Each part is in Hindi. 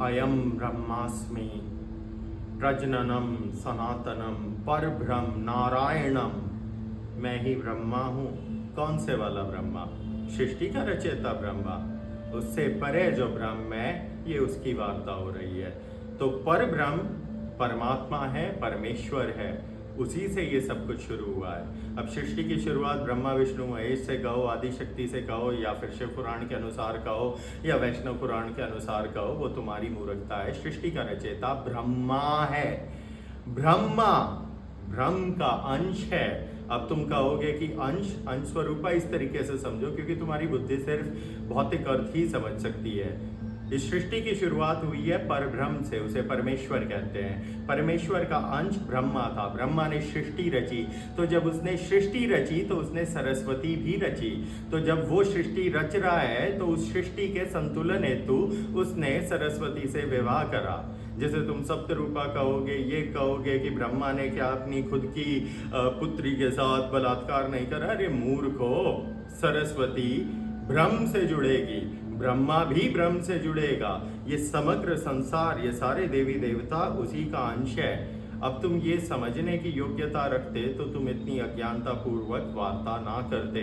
अयम ब्रह्मास्मि प्रजननम सनातनम परब्रह्म नारायणम। मैं ही ब्रह्मा हूँ। कौन से वाला ब्रह्मा? सृष्टि का रचयिता ब्रह्मा। उससे परे जो ब्रह्म है, ये उसकी वार्ता हो रही है। तो परब्रह्म परमात्मा है, परमेश्वर है, उसी से ये सब कुछ शुरू हुआ है। अब सृष्टि की शुरुआत ब्रह्मा विष्णु महेश से कहो, आदि शक्ति से कहो, या फिर शिव पुराण के अनुसार कहो, या वैष्णव पुराण के अनुसार कहो, वो तुम्हारी मूर्खता है। सृष्टि का रचयिता ब्रह्मा है। ब्रह्मा ब्रह्म का अंश है। अब तुम कहोगे कि अंश स्वरूपा इस तरीके से समझो, क्योंकि तुम्हारी बुद्धि सिर्फ भौतिक अर्थ ही समझ सकती है। इस सृष्टि की शुरुआत हुई है परब्रह्म से, उसे परमेश्वर कहते हैं। परमेश्वर का अंश ब्रह्मा था। ब्रह्मा ने सृष्टि रची, तो जब उसने सृष्टि रची तो उसने सरस्वती भी रची। तो जब वो सृष्टि रच रहा है तो उस सृष्टि के संतुलन हेतु उसने सरस्वती से विवाह करा। जैसे तुम सप्तरूपा कहोगे, ये कहोगे कि ब्रह्मा ने क्या अपनी खुद की पुत्री के साथ बलात्कार नहीं करा? अरे मूर्खो, सरस्वती ब्रह्म से जुड़ेगी, ब्रह्मा भी ब्रह्म से जुड़ेगा। ये समग्र संसार, ये सारे देवी देवता उसी का अंश है। अब तुम ये समझने की योग्यता रखते तो तुम इतनी अज्ञानता पूर्वक वार्ता ना करते।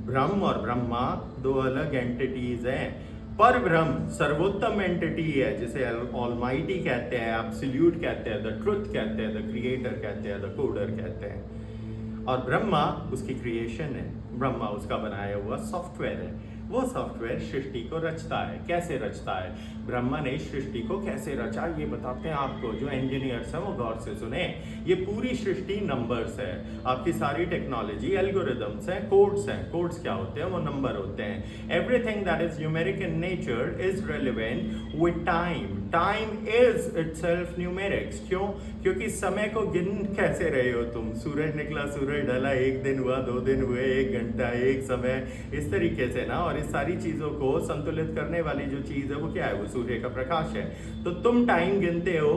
ब्रह्म और ब्रह्मा दो अलग एंटिटीज हैं। पर ब्रह्म सर्वोत्तम एंटिटी है, जिसे ऑलमाइटी कहते हैं, एब्सोल्यूट कहते हैं, द ट्रुथ कहते हैं, द क्रिएटर कहते हैं, द कोडर कहते हैं। और ब्रह्मा उसकी क्रिएशन है। ब्रह्मा उसका बनाया हुआ सॉफ्टवेयर है। वो सॉफ्टवेयर सृष्टि को रचता है। कैसे रचता है? ब्रह्मा ने सृष्टि को कैसे रचा, ये बताते हैं आपको। जो इंजीनियर्स हैं वो गौर से सुने। ये पूरी सृष्टि नंबर्स है। आपकी सारी टेक्नोलॉजी एल्गोरिदम्स हैं, कोड्स हैं। कोड्स क्या होते हैं? वो नंबर होते हैं। Everything that is numeric in nature is relevant with time. Time is itself numerics. क्यों? क्योंकि समय को गिन कैसे रहे हो तुम? सूरज निकला, सूरज ढला, एक दिन हुआ, 2 दिन हुए, 1 घंटा, एक समय, इस तरीके से ना। और इस सारी चीजों को संतुलित करने वाली जो चीज है वो क्या है? वो सूर्य का प्रकाश है। तो तुम टाइम गिनते हो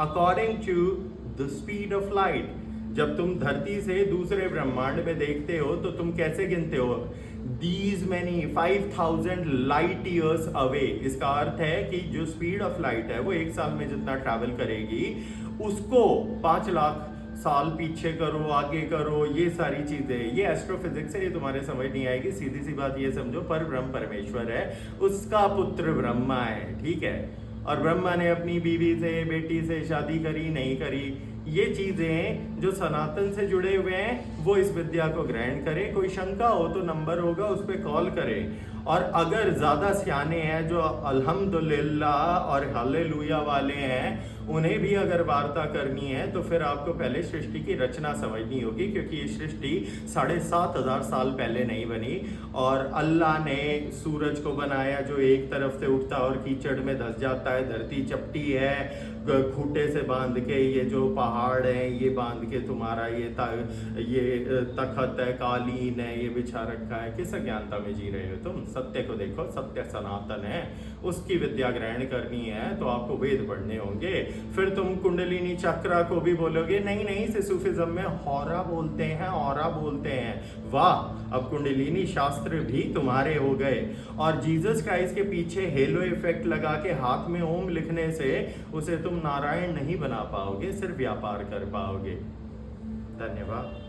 according to the speed of light. जब तुम धरती से दूसरे ब्रह्मांड में देखते हो तो तुम कैसे गिनते हो? These many 5000 light years away. इसका अर्थ है कि जो स्पीड ऑफ लाइट है वो 1 साल में जितना ट्रैवल करेगी, उसको 5 लाख साल पीछे करो, आगे करो, ये सारी चीजें। ये एस्ट्रोफिजिक्स है, ये तुम्हारे समझ नहीं आएगी। सीधी सी बात ये समझो, पर ब्रह्म परमेश्वर है, उसका पुत्र ब्रह्मा है, ठीक है। और ब्रह्मा ने अपनी बीवी से, बेटी से शादी करी, नहीं करी, ये चीजें जो सनातन से जुड़े हुए हैं वो इस विद्या को ग्रहण करे। कोई शंका हो तो नंबर होगा, उस पर कॉल करे। और अगर ज्यादा सियाने हैं जो अल्हम्दुलिल्लाह और हालेलुया वाले हैं, उन्हें भी अगर वार्ता करनी है तो फिर आपको पहले सृष्टि की रचना समझनी होगी, क्योंकि ये सृष्टि 7500 साल पहले नहीं बनी। और अल्लाह ने सूरज को बनाया जो एक तरफ से उठता और कीचड़ में धंस जाता है। धरती चपटी है, खूंटे से बांध के ये जो पहाड़ है ये बांध के तुम्हारा ये तखत है, कालीन है, ये बिछा रखा है। किस अज्ञानता में जी रहे हो तुम? सत्य को देखो, सत्य सनातन है, उसकी विद्या ग्रहण करनी है तो आपको वेद पढ़ने होंगे। फिर तुम कुंडलिनी चक्रा को भी बोलोगे नहीं नहीं, इसे सूफिज्म में हौरा बोलते हैं, औरा बोलते हैं। वाह, अब कुंडलिनी शास्त्र भी तुम्हारे हो गए। और जीसस क्राइस्ट के पीछे हेलो इफेक्ट लगा के हाथ में ओम लिखने से उसे तुम नारायण नहीं बना पाओगे, सिर्फ व्यापार कर पाओगे। धन्यवाद।